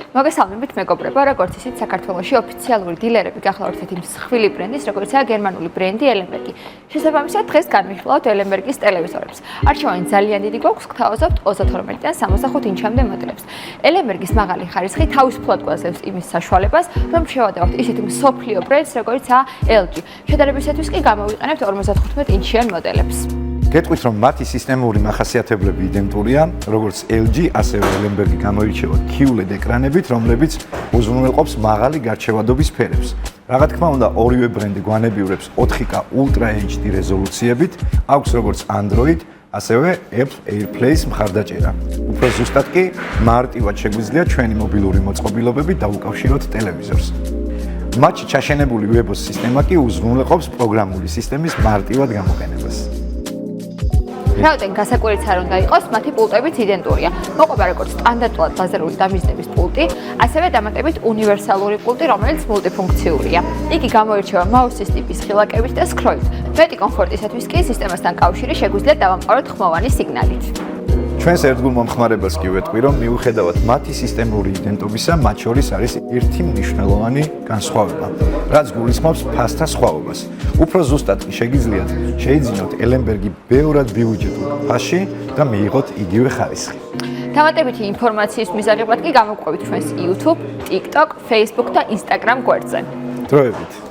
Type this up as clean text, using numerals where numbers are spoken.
მოგესალმებით მეგობრებო, როგორც ისიც საქართველოში ოფიციალური დილერები გახლავთ ერთი მსხვილი ბრენდის, როგორიცაა გერმანული ბრენდი Ellenberg. შესაბამისად, დღეს განვიხილავთ Ellenberg-ის ტელევიზორებს. არჩევანი ძალიან დიდი გვაქვს, გთავაზობთ 32-დან 65 ინჩამდე მოდელებს. Ellenberg-ის მაღალი ხარისხი თავისუფლად გვაძლევს იმის საშუალებას, რომ შევადავთ ისეთ მსოფლიო ბრენდს, როგორიცაა LG. შედარებისათვის კი გამოვიყენებთ 55 ინჩიან მოდელებს. გეტყვით, რომ მათი სისტემური მახასიათებლები იდენტურია, როგორც LG, ასევე Ellenberg გამოირჩევა QLED ეკრანებით, რომლებიც უზრუნველყოფს მაღალი გარჩევადობის ფერებს. რა თქმა უნდა, ორივე ბრენდი გვანებიურებს 4K Ultra HD რეზოლუციებით, აქვს როგორც Android, ასევე Apple AirPlay-ის მხარდაჭერა. უფრო ზუსტად კი, მარტივად შეგვიძლია ჩვენი მობილური მოწყობილობებით დავუკავშიროთ ტელევიზორს. მათში ჩაშენებული WebOS სისტემა კი უზრუნველყოფს პროგრამული სისტემის მარტივად გამოყენებას. რაოდენ გასაკვირიც არ უნდა იყოს, მათი პულტებიც იდენტურია. მოყვება როგორც სტანდარტულად ლაზერული დამიზნების პულტი, ასევე დამატებით უნივერსალური პულტი, რომელიც მულტიფუნქციურია. იგი გამოირჩევა მაუსის ტიპის ხილაკებით და სქროლით. მეტი კომფორტისათვის კი სისტემასთან კავშირი შეგვიძლია დავამყაროთ ხმოვანი სიგნალით. ჩვენს ერთგულ მომხმარებელს კი ვეტყვი, რომ მიუხედავად მათი სისტემური იდენტობისა, მათ შორის არის ერთი მნიშვნელოვანი განსხვავება, რაც გულისხმობს ფასთა სხვაობას. უფრო ზუსტად კი შეგიძლიათ შეიძინოთ Ellenberg-ი ბევრად ბიუჯეტურ ფასში და მიიღოთ იგივე ხარისხი. დამატებითი ინფორმაციის მისაღებად კი გამოვყვებით ჩვენს YouTube, TikTok, Facebook და Instagram გვერდზე. დროებით.